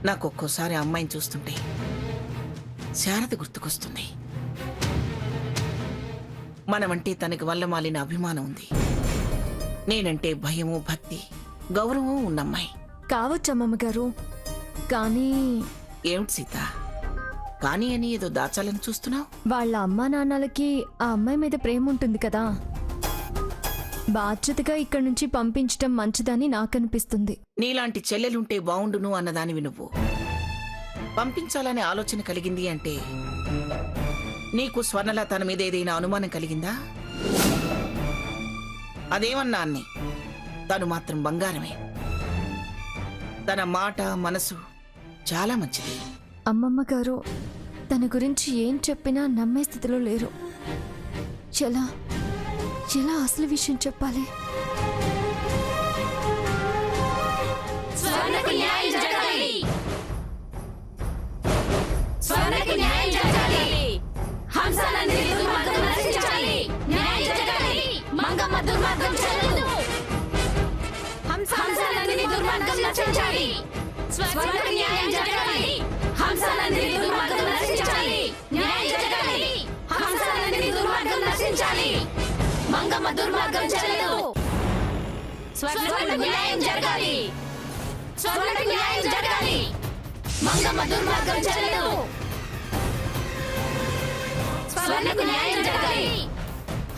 నాకు ఒక్కోసారి ఆ అమ్మాయిని చూస్తుంటే శారద గుర్తుకొస్తుంది. మనమంటే తనకి వల్ల మాలిన అభిమానం ఉంది. నేనంటే భయము, భక్తి, గౌరవం ఉన్నమ్మాయి. కావచ్చు అమ్మమ్మ గారు, కానీ ఏమిటి సీత, కానీ అని ఏదో దాచాలని చూస్తున్నావు? వాళ్ళ అమ్మా నాన్నలకి ఆ అమ్మాయి మీద ప్రేమ ఉంటుంది కదా, బాధ్యతగా ఇక్కడి నుంచి పంపించటం మంచిదని నాకనిపిస్తుంది. నీలాంటి చెల్లెలుంటే బావుండును అన్నదానివి నువ్వు. పంపించాలనే ఆలోచన కలిగింది అంటే నీకు స్వర్ణల తన మీద ఏదైనా అనుమానం కలిగిందా? అదేమన్నా అన్ని, తను మాత్రం బంగారమే. తన మాట, మనసు చాలా మంచిది. అమ్మమ్మ గారు తన గురించి ఏం చెప్పినా నమ్మే స్థితిలో లేరు. ఎలా ఎలా అసలు విషయం చెప్పాలి? స్వర్ణకు న్యాయం జరగాలి. స్వర్ణకు న్యాయం జరగాలి. హంసనందిని దుర్మార్గం నశించాలి. న్యాయం జరగాలి. మంగమ్మ దుర్మార్గం చెల్లదు. హంసనందిని దుర్మార్గం నశించాలి. స్వర్ణకు న్యాయం జరగాలి. హంసనందిని దుర్మార్గం నశించాలి. న్యాయం జరగాలి. హంసనందిని దుర్మార్గం నశించాలి. మంగమ్మ దుర్మార్గం చెల్లదు. స్వర్ణకు న్యాయం జరగాలి. స్వర్ణకు న్యాయం జరగాలి. మంగమ్మ దుర్మార్గం చెల్లదు. స్వర్ణకు న్యాయం జరగాలి.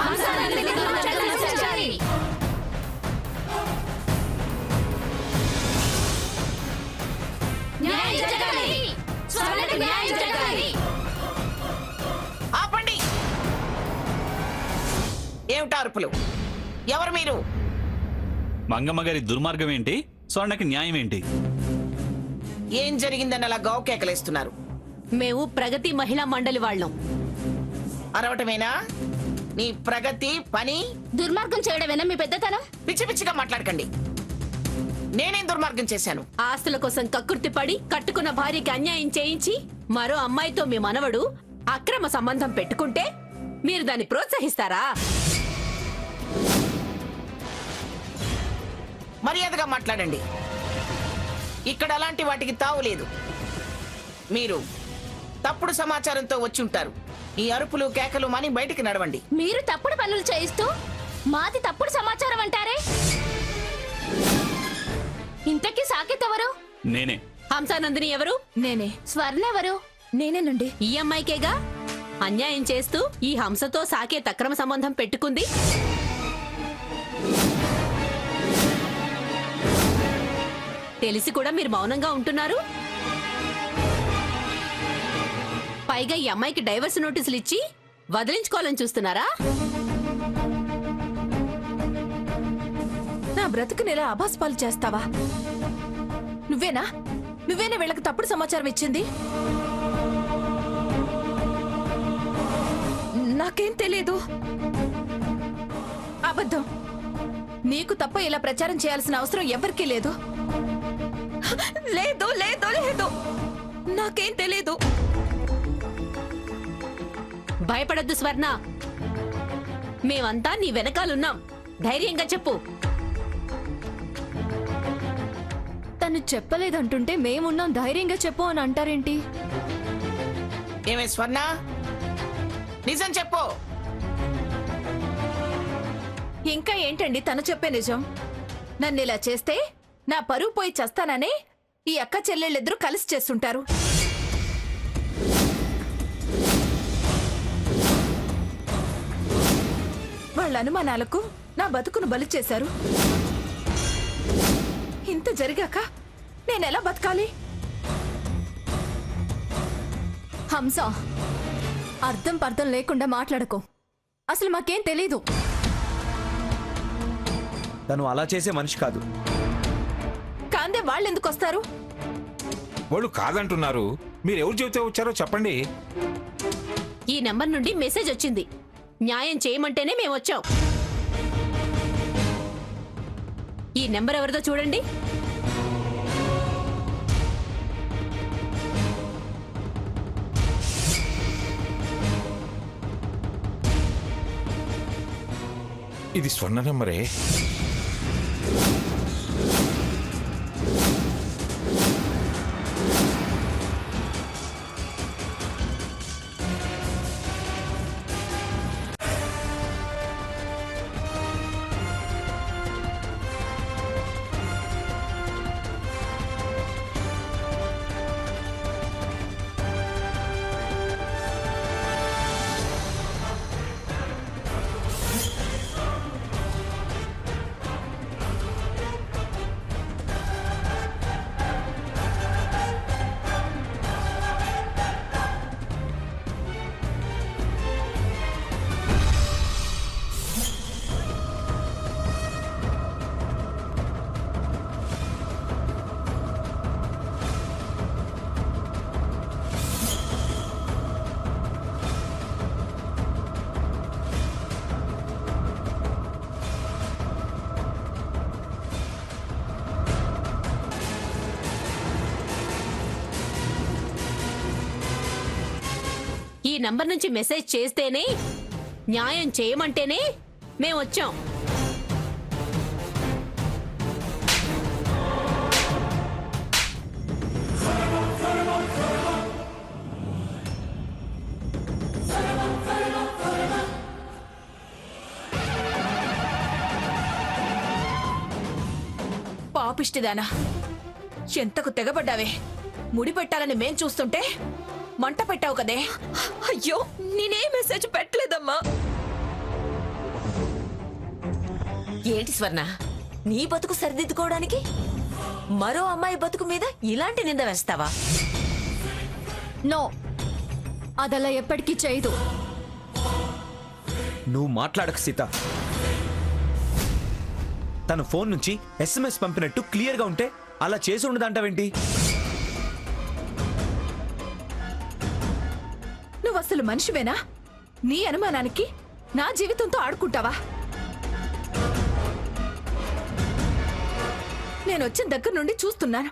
హంసనందిని దుర్మార్గం నశించాలి. న్యాయం జరగాలి. స్వర్ణకు న్యాయం జరగాలి. ఆపండి! ఏమిటా అరుపులు? ఎవరు మీరు? మంగమ్మ గారి దుర్మార్గం ఏంటి, స్వర్ణకి న్యాయం ఏంటి? ఏం జరిగిందని అలా గావు కేకలేస్తున్నారు? మేము ప్రగతి మహిళా మండలి వాళ్ళం. అరవటమేనా నీ ప్రగతి పని? దుర్మార్గం చేయడమేనా మీ పెద్దతనం? పిచ్చి పిచ్చిగా మాట్లాడకండి. నేనేం దుర్మార్గం చేశాను? ఆస్తుల కోసం కక్కుర్తి పడి కట్టుకున్న భార్యకి అన్యాయం చేయించి మరో అమ్మాయితో మీ మనవడు అక్రమ సంబంధం పెట్టుకుంటే మీరు దాన్ని ప్రోత్సహిస్తారా? మర్యాదగా మాట్లాడండి. ఇక్కడ అలాంటి వాటికి తావు లేదు. మీరు తప్పుడు సమాచారంతో వచ్చి ఉంటారు. ఈ అరుపులు కేకలు మాని బయటికి నడవండి. మీరు తప్పుడు పనులు చేయిస్తూ మాది తప్పుడు సమాచారం అంటారే? ఇంతకీ సాకేత్ ఎవరు? నేనే. హంసానందిని ఎవరు? నేనే. స్వర్ణ ఎవరు? నేనేనండి. ఈ అమ్మాయికేగా అన్యాయం చేస్తూ ఈ హంసతో సాకేత్ అక్రమ సంబంధం పెట్టుకుంది. తెలిసి కూడా మీరు మౌనంగా ఉంటున్నారు. పైగా ఈ అమ్మాయికి డైవర్స్ నోటీసులు ఇచ్చి వదిలించుకోవాలని చూస్తున్నారా? నా బ్రతుకునేలా అభాస్పాలు చేస్తావా? నువ్వేనా వీళ్ళకి తప్పుడు సమాచారం ఇచ్చింది? నాకేం తెలీదు. అబద్ధం. నీకు తప్ప ఇలా ప్రచారం చేయాల్సిన అవసరం ఎవరికీ లేదు. లేదు లేదు లేదు, నాకేం తెలీదు. భయపడద్దు స్వర్ణ, మేమంతా నీ వెనకాలన్నాం. ధైర్యంగా చెప్పు. తను చెప్పలేదంటుంటే మేమున్నాం, ధైర్యంగా చెప్పు అని అంటారేంటి? ఏమే స్వర్ణ, నిజం చెప్పు. ఇంకా ఏంటండి తను చెప్పే నిజం? నన్ను ఇలా చేస్తే నా పరువు పోయి చస్తాననే ఈ అక్క చెల్లెళ్ళిద్దరూ కలిసి చేస్తుంటారు. వాళ్ళ అనుమానాలకు నా బతుకును బలి చేశారు. ఇంత జరిగాక నేనెలా బతకాలి? హంస, అర్థం పర్థం లేకుండా మాట్లాడకో. అసలు మాకేం తెలీదు. తను అలా చేసే మనిషి కాదు. కాందే వాళ్ళెందుకు వస్తారు? వాళ్ళు కాదంటున్నారు. మీరెవరు చెబితే వచ్చారో చెప్పండి. ఈ నెంబర్ నుండి మెసేజ్ వచ్చింది. న్యాయం చేయమంటేనే మేము వచ్చాం. ఈ నెంబర్ ఎవరిదో చూడండి. ఇది స్వర్ణ నెంబరే. ఈ నంబర్ నుంచి మెసేజ్ చేస్తేనే న్యాయం చేయమంటేనే మేము వచ్చాం. పాపిష్టిదానా, ఎంతకు తెగబడ్డావే. ముడి పెట్టాలని మేం చూస్తుంటే మంట పెట్టావు కదే. అయ్యో నేనే మెసేజ్ పెట్టలేదమ్మా. ఏంటి స్వర్ణ, నీ బతుకు సరిదిద్దుకోవడానికి మరో అమ్మాయి బతుకు మీద ఇలాంటి నింద వేస్తావా? నో, అదలా ఎప్పటికీ చేయదు. నువ్వు మాట్లాడకు సీత. తన ఫోన్ నుంచి SMS పంపినట్టు క్లియర్గా ఉంటే అలా చేసి ఉండదంటావేంటి? నువ్వు అసలు మనిషివేనా? నీ అనుమానానికి నా జీవితంతో ఆడుకుంటావా? నేను వచ్చిన దగ్గర నుండి చూస్తున్నాను.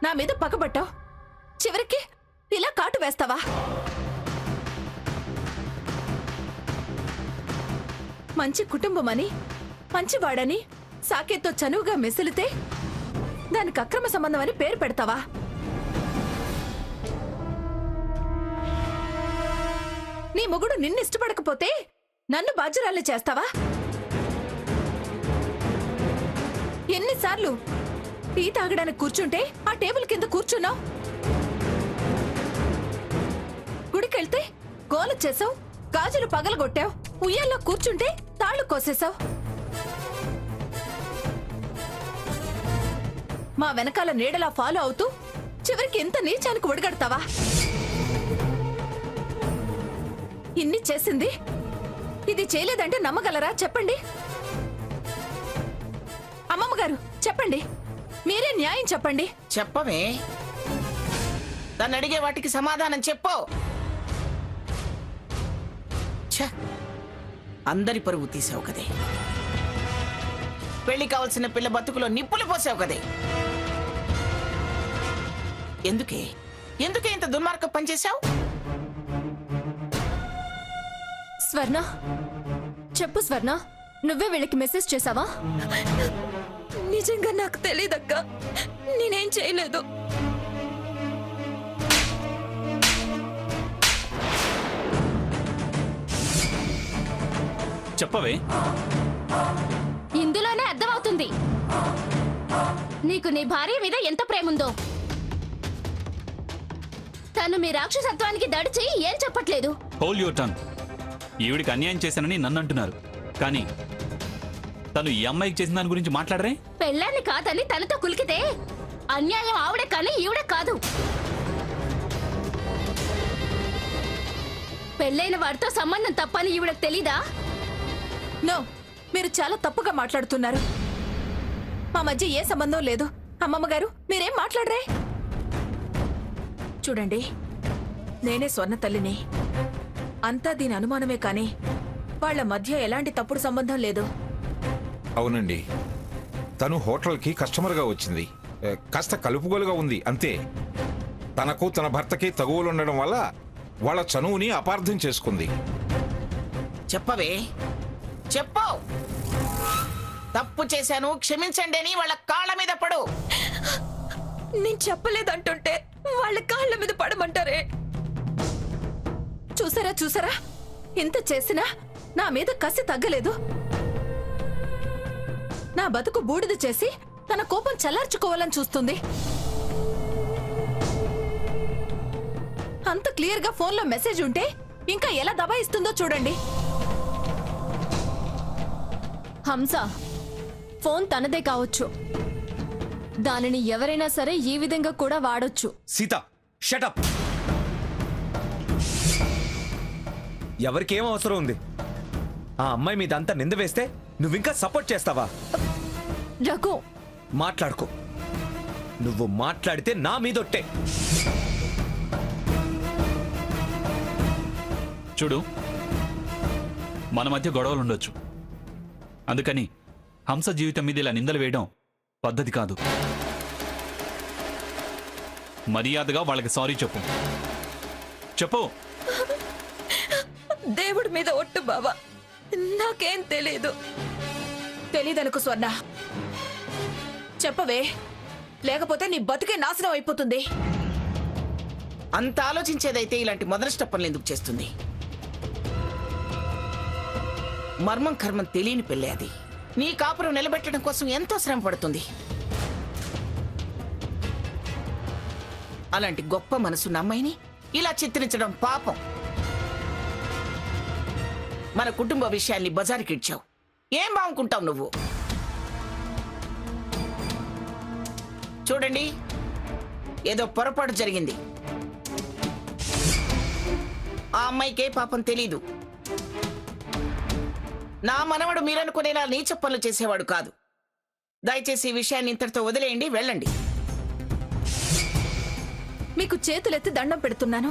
నా మీద పగబట్టావు, చివరికి ఇలా కాటు వేస్తావా? మంచి కుటుంబమని, మంచివాడని సాకేత్తో చనువుగా మెసిలితే దానికి అక్రమ సంబంధం అని పేరు పెడతావా? నీ మొగుడు నిన్ను ఇష్టపడకపోతే నన్ను బాధ్యురాల్ని చేస్తావా? ఎన్నిసార్లు టీ తాగడానికి కూర్చుంటే ఆ టేబుల్ కింద కూర్చున్నావు? గుడికెళ్తే గోల చేసావు, గాజులు పగలగొట్టావు, ఉయ్యాల్లో కూర్చుంటే తాళ్ళు కోసేశావు. మా వెనకాల నీడలా ఫాలో అవుతూ చివరికి ఎంత నీచానికి ఒడిగడతావా? ఇన్ని చేసింది ఇది చేయలేదంటే నమ్మగలరా? చెప్పండి అమ్మమ్మ గారు, చెప్పండి, మీరే న్యాయం చెప్పండి. చెప్పవే, తను అడిగే వాటికి సమాధానం చెప్పు. ఛ, అందరి పరువు తీసావు కదే. పెళ్లి కావాల్సిన పిల్ల బతుకులో నిప్పులు పోసావు కదే. ఎందుకే ఎందుకే ఇంత దుర్మార్గం పనిచేశావు? స్వర్ణ, చెప్పు స్వర్ణ, నువ్వే వీళ్ళకి మెసేజ్ చేసావా? నిజంగా నాకు తెలియదక్క, నేనేం చేయలేదు. చెప్పవే. ఇందులోనే అర్థమవుతుంది నీకు నీ భార్య మీద ఎంత ప్రేముందో. తను మీ రాక్షసత్వానికి దడిచి ఏం చెప్పట్లేదు. Whole your tongue. ఈవిడికి అన్యాయం చేశానని నన్ను అంటున్నారు, కానీ తను ఈ అమ్మాయికి చేసిన దాని గురించి మాట్లాడరే? పెళ్ళాన్ని కాదని తనతో కులికితే అన్యాయం ఆవిడే కానీ ఈవిడే కాదు. పెళ్ళైన వాడితో సంబంధం తప్పని ఈవిడకు తెలీదా? నో, మీరు చాలా తప్పుగా మాట్లాడుతున్నారు. మా మధ్య ఏ సంబంధం లేదు. అమ్మమ్మ గారు, మీరేం మాట్లాడరే? చూడండి, నేనే స్వర్ణ తల్లిని. అంతా దీని అనుమానమే కానీ వాళ్ళ మధ్య ఎలాంటి తప్పుడు సంబంధం లేదు. అవునండి, తను హోటల్కి కస్టమర్గా వచ్చింది. కాస్త కలుపుగోలుగా ఉంది అంతే. తనకు తన భర్తకి తగువులుండడం వల్ల వాళ్ళ చనువుని అపార్థం చేసుకుంది. చెప్పవే, చెప్పు. తప్పు చేశాను, క్షమించండి అని వాళ్ళ కాళ్ళ మీద పడు. నేను చెప్పలేదంటుంటే వాళ్ళ కాళ్ళ మీద పడమంటారే? చూసారా చూసారా, ఇంత చేసినా నా మీద కసి తగ్గలేదు. నా బతుకు బూడిద చేసి తన కోపం చల్లార్చుకోవాలని చూస్తుంది. అంత క్లియర్ గా ఫోన్లో మెసేజ్ ఉంటే ఇంకా ఎలా దబాయిస్తుందో చూడండి. హంస, ఫోన్ తనదే కావచ్చు, దానిని ఎవరైనా సరే ఈ విధంగా కూడా వాడొచ్చు. సీత, షటప్. ఎవరికేం అవసరం ఉంది? ఆ అమ్మాయి మీద అంతా నింద వేస్తే నువ్వింకా సపోర్ట్ చేస్తావా? రఘు, మాట్లాడుకో. నువ్వు మాట్లాడితే నా మీదొట్టే. చూడు, మన మధ్య గొడవలు ఉండొచ్చు, అందుకని హంస జీవితం మీద ఇలా నిందలు వేయడం పద్ధతి కాదు. మర్యాదగా వాళ్ళకి సారీ చెప్పు. చెప్పు. దేవుడి మీద ఒట్టు బావా, నాకేం తెలీదు. తెలీదనుకు స్వర్ణ, చెప్పవే, లేకపోతే నీ బతుకే నాశనం అయిపోతుంది. అంత ఆలోచించేదైతే ఇలాంటి మొదటి స్టెప్పులు ఎందుకు చేస్తుంది? మర్మం కర్మం తెలియని పెళ్ళే అది. నీ కాపురం నిలబెట్టడం కోసం ఎంతో శ్రమ పడుతుంది. అలాంటి గొప్ప మనసున్న అమ్మాయిని ఇలా చిత్రించడం పాపం. మన కుటుంబ విషయాల్ని బజారుకి ఇచ్చావు. ఏం బాగుంటావు నువ్వు? చూడండి, ఏదో పొరపాటు జరిగింది. ఆ అమ్మాయికే పాపం తెలీదు. నా మనవడు మీరనుకునేలా నీచ పనులు చేసేవాడు కాదు. దయచేసి ఈ విషయాన్ని ఇంతటితో వదిలేయండి, వెళ్ళండి. మీకు చేతులెత్తి దండం పెడుతున్నాను.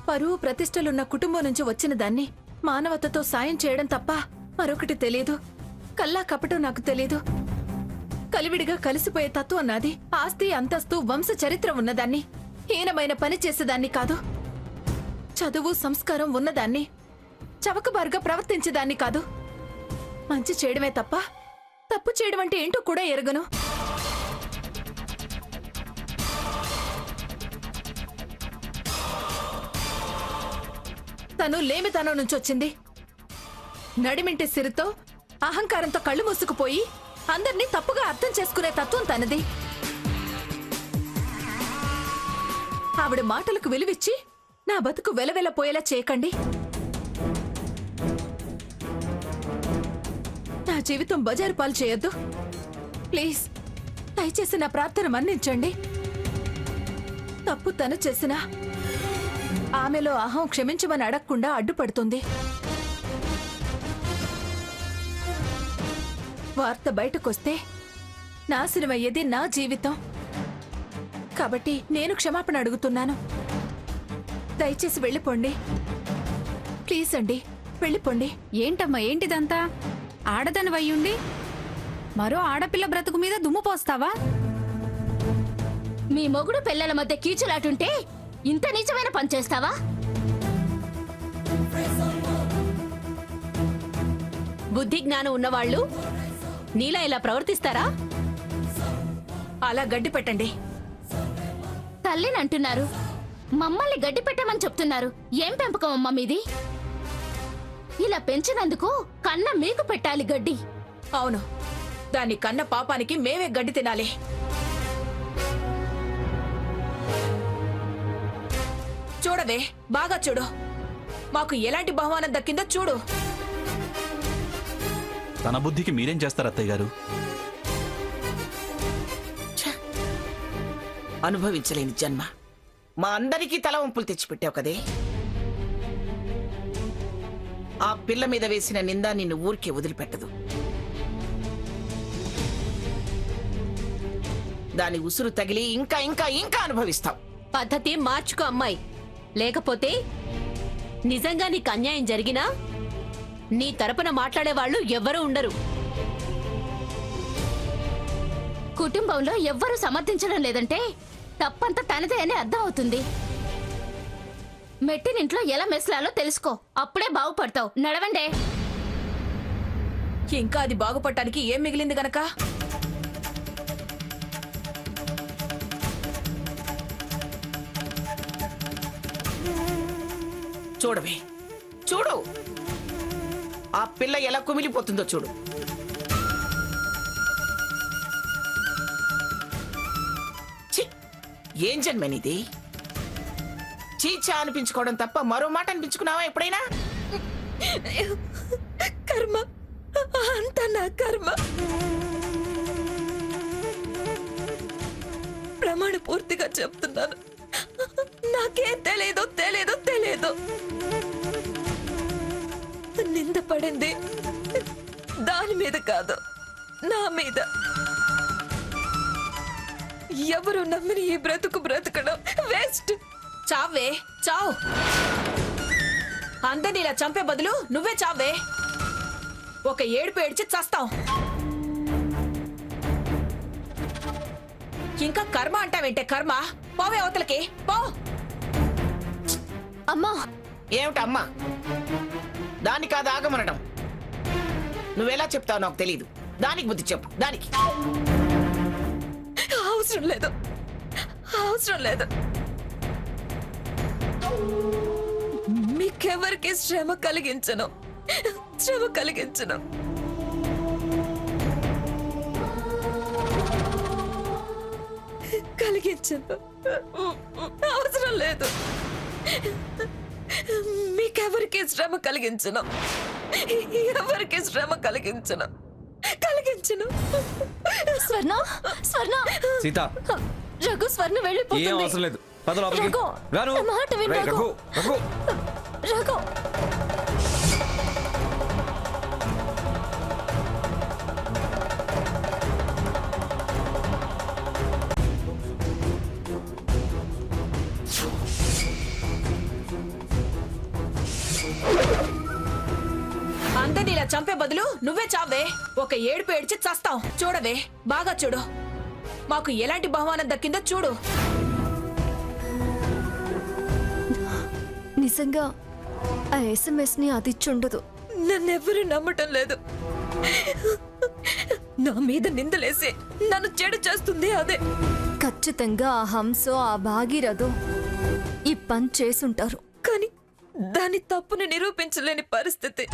పరువు ప్రతిష్టలున్న కుటుంబం నుంచి వచ్చిన దాన్ని మానవతతో సాయం చేయడం తప్ప మరొకటి తెలియదు. కల్లా కపటం నాకు తెలీదు. కలివిడిగా కలిసిపోయే తత్వం నాది. ఆస్తి అంతస్తు వంశ చరిత్ర ఉన్నదాన్ని హీనమైన పని చేసేదాన్ని కాదు. చదువు సంస్కారం ఉన్నదాన్ని చవకబారుగా ప్రవర్తించేదాన్ని కాదు. మంచి చేయడమే తప్ప తప్పు చేయడం అంటే ఏంటో కూడా ఎరగను. తను లేమితనం నుంచి వచ్చింది. నడిమింటి సిరితో అహంకారంతో కళ్ళు మూసుకుపోయి అందర్నీ తప్పుగా అర్థం చేసుకునే తత్వం తనది. ఆవిడ మాటలకు విలువిచ్చి నా బతుకు వెలవెలపోయేలా చేయకండి. నా జీవితం బజారు పాలు చేయొద్దు ప్లీజ్. దయచేసి నా ప్రార్థన మన్నించండి. తప్పు తను చేసినా ఆమెలో అహం క్షమించమని అడగకుండా అడ్డుపడుతుంది. వార్త బయటకొస్తే నాశనమయ్యేది నా జీవితం. కాబట్టి నేను క్షమాపణ అడుగుతున్నాను. దయచేసి వెళ్ళిపోండి ప్లీజ్ అండి, వెళ్ళిపోండి. ఏంటమ్మా ఏంటిదంతా? ఆడదనవయ్యుండి మరో ఆడపిల్ల బ్రతుకు మీద దుమ్ము పోస్తావా? మీ మొగుడు పిల్లల మధ్య కీచులాటుంటే ఇంత నీచమైన పని చేస్తావా? బుద్ధి జ్ఞానం ఉన్నవాళ్ళు నీలా ఇలా ప్రవర్తిస్తారా? అలా గడ్డి పెట్టండి. తల్లిని అంటున్నారు, మమ్మల్ని గడ్డి పెట్టమని చెప్తున్నారు. ఏం పెంపకం అమ్మా మీది? ఇలా పెంచినందుకు కన్న మీకు పెట్టాలి గడ్డి. అవును, దాని కన్న పాపానికి మేమే గడ్డి తినాలి. చూడవే, బాగా చూడు. మాకు ఎలాంటి బహుమానం దక్కిందో చూడు. తన బుద్ధికి మీరేం చేస్తారు అత్తయ్య గారు? అనుభవించలేని జన్మ. మా అందరికీ తల వంపులు తెచ్చిపెట్టావు కదే. ఆ పిల్ల మీద వేసిన నింద నిన్ను ఊరికే వదిలిపెట్టదు. దాని ఉసురు తగిలి ఇంకా ఇంకా ఇంకా అనుభవిస్తావు. పద్ధతి మార్చుకో అమ్మాయి. లేకపోతే నిజంగా నీకు అన్యాయం జరిగినా నీ తరపున మాట్లాడేవాళ్ళు ఎవ్వరూ ఉండరు. కుటుంబంలో ఎవ్వరూ సమర్థించడం లేదంటే తప్పంతా తనదే అని అర్థం అవుతుంది. మెట్టినింట్లో ఎలా మెసలాలో తెలుసుకో, అప్పుడే బాగుపడతావు. నడవండే. ఇంకా అది బాగుపడటానికి ఏం మిగిలింది గనక? చూడవే, చూడు. ఆ పిల్ల ఎలా కుమిలిపోతుందో చూడు. ఛీ, ఏం జన్మనిది? చీచా అనిపించుకోవడం తప్ప మరో మాట అనిపించుకున్నావా ఎప్పుడైనా? కర్మ, అంతా నా కర్మ. ప్రమాణ పూర్తిగా చెప్తున్నాను, నాకేం తెలియదు తెలియదు తెలియదు. నింద పడింది దాని మీద కాదు, నా మీద. ఎవరు నమ్మిన ఈ బ్రతుకు బ్రతకడం వేస్ట్. చావే, చావు. అందరిని ఇలా చంపే బదులు నువ్వే చావే. ఒక ఏడుపు ఏడ్చి చస్తాం. ఇంకా కర్మ అంటావేంటే? కర్మ పోవే అవతలకి పో. అమ్మా, ఏమిటమ్మా దాని కాదు ఆగమనడం. నువ్వెలా చెప్తావు నాకు తెలీదు. దానికి బుద్ధి చెప్పు. దానికి అవసరం లేదు, అవసరం లేదు. మీకెవరికి శ్రమ కలిగించను, శ్రమ కలిగించను. కలిగించను, అవసరం లేదు. మీకెవరికి శ్రమ కలిగించను, ఎవరికి శ్రమ కలిగించను, కలిగించను. స్వర్ణ, స్వర్ణ, సీత రఘు స్వర్ణ ఏం వెళ్ళిపోతుంది. అవసరం లేదు, పద లోపలికి. రఘు, రాను. నా మాట విను, రేయ్, రఘు. రఘు రఘు రఘు, అందరిని ఇలా చంపే బదులు నువ్వే చావే. ఒక ఏడుపు ఏడ్చి చస్తావు. చూడవే, బాగా చూడు. మాకు ఎలాంటి బహుమానం దక్కిందో చూడు. నిజంగా ఆ ఎస్ఎంఎస్ ని అది ఇచ్చుండదు. నన్నెవ్వరూ నమ్మటం లేదు. నా మీద నిందలేసి నన్ను చెడు చేస్తుంది అదే. ఖచ్చితంగా ఆ హంసో ఆ భాగీరథో ఈ పని చేసుంటారు. కానీ దాని తప్పుని నిరూపించలేని పరిస్థితి.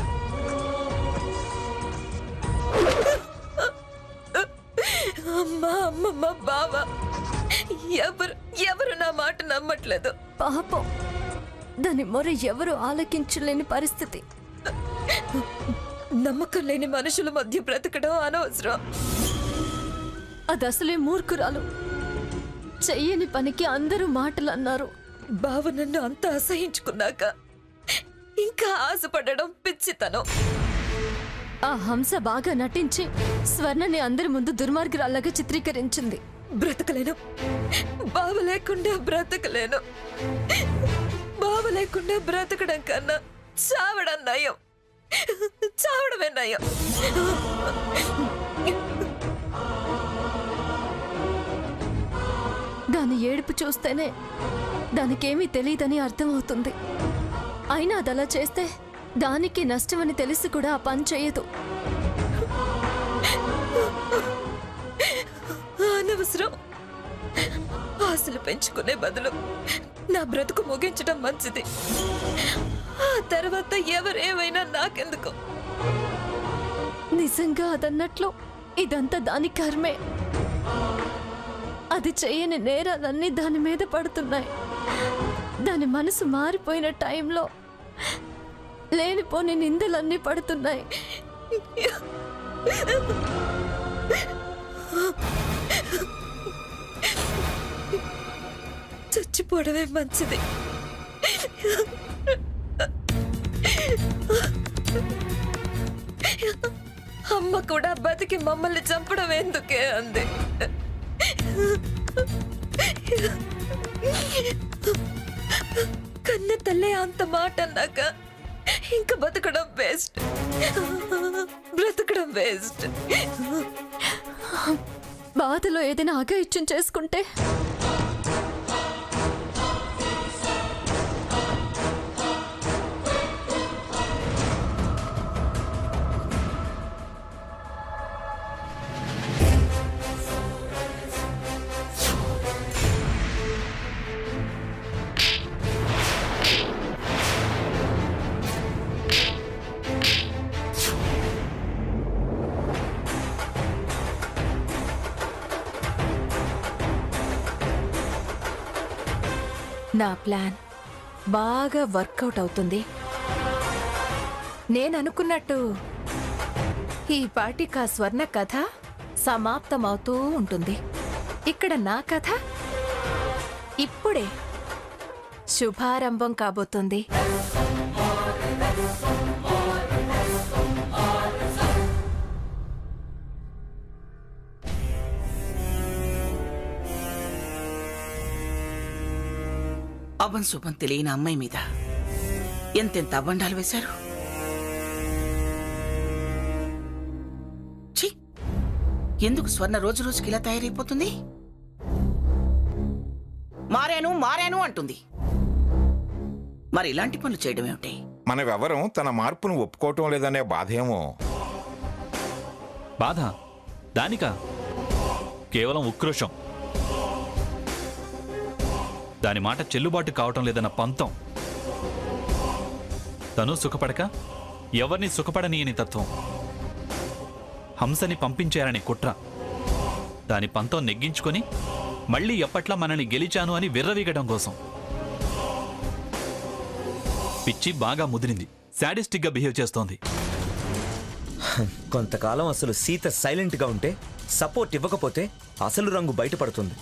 అమ్మా, అమ్మమ్మ, బావ ఎవరు ఎవరు నా మాట నమ్మట్లేదు. పాపం, దాని మొర ఎవరు ఆలకించలేని పరిస్థితి. నమ్మకం లేని మనుషుల మధ్య బ్రతకడం అనవసరం. అది అసలే మూర్ఖురాలు. చెయ్యని పనికి అందరూ మాటలు అన్నారు. బావ నన్ను అంత అసహించుకున్నాక ఇంకా ఆశపడడం పిచ్చితనం. ఆ హంస బాగా నటించి స్వర్ణని అందరి ముందు దుర్మార్గురాల్లాగా చిత్రీకరించింది. బ్రతకలేను, బావ లేకుండా బ్రతకలేను. బావ లేకుండా బ్రతకడం కన్నా చావడం నయం, చావడమే నయం. దాని ఏడుపు చూస్తేనే దానికేమీ తెలియదని అర్థమవుతుంది. అయినా అదలా చేస్తే దానికి నష్టమని తెలిసి కూడా ఆ పని చేయదు. అనవసరం. ఆశలు పెంచుకునే బదులు నా బ్రతుకు ముగించడం మంచిది. ఆ తర్వాత ఎవరేమైనా నాకెందుకు. నిజంగా అదన్నట్లు ఇదంతా దాని కర్మే. అది చేయని నేరాలన్నీ దాని మీద పడుతున్నాయి. దాని మనసు మారిపోయిన టైంలో లేనిపోని నిందలన్నీ పడుతున్నాయి. చచ్చిపోవడమే మంచిది. అమ్మ కూడా బతికి మమ్మల్ని చంపడం ఎందుకే అంది. కన్న తల్లే అంత మాట అన్నాక ఇంకా బతకడం వేస్ట్, బ్రతకడం వేస్ట్. బాధలో ఏదైనా అఘాయిత్యం చేసుకుంటే నా ప్లాన్ బాగా వర్కౌట్ అవుతుంది. నేననుకున్నట్టు ఈ పాటికి ఆ స్వర్ణ కథ సమాప్తమవుతూ ఉంటుంది. ఇక్కడ నా కథ ఇప్పుడే శుభారంభం కాబోతుంది. అభం శుభం తెలియని అమ్మాయి మీద ఎంతెంత అబండాలు వేశారు. ఛీ! ఎందుకు స్వర్ణ రోజు రోజుకి ఇలా తయారైపోతుంది? మారాను మారాను అంటుంది. మరి ఇలాంటి పనులు చేయడం ఏమిటి? మనమెవరం తన మార్పును ఒప్పుకోవటం లేదనే బాధేమో. బాధ దానికా? కేవలం ఉక్రోషం. దాని మాట చెల్లుబాటు కావటం లేదన్న పంతం. తను సుఖపడక ఎవరిని సుఖపడనీయని తత్వం. హంసని పంపించారని కుట్ర. దాని పంతం నెగ్గించుకొని మళ్ళీ ఎప్పట్లా మనల్ని గెలిచాను అని విర్రవీగడం కోసం. పిచ్చి బాగా ముదిరింది. శాడిస్టిక్ గా బిహేవ్ చేస్తోంది. కొంతకాలం అసలు సీత సైలెంట్ గా ఉంటే, సపోర్ట్ ఇవ్వకపోతే అసలు రంగు బయటపడుతుంది.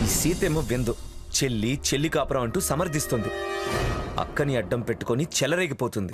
ఈ సీతేమో విందు, చెల్లి చెల్లి కాపురం అంటూ సమర్థిస్తుంది. అక్కని అడ్డం పెట్టుకొని చెలరేగిపోతుంది.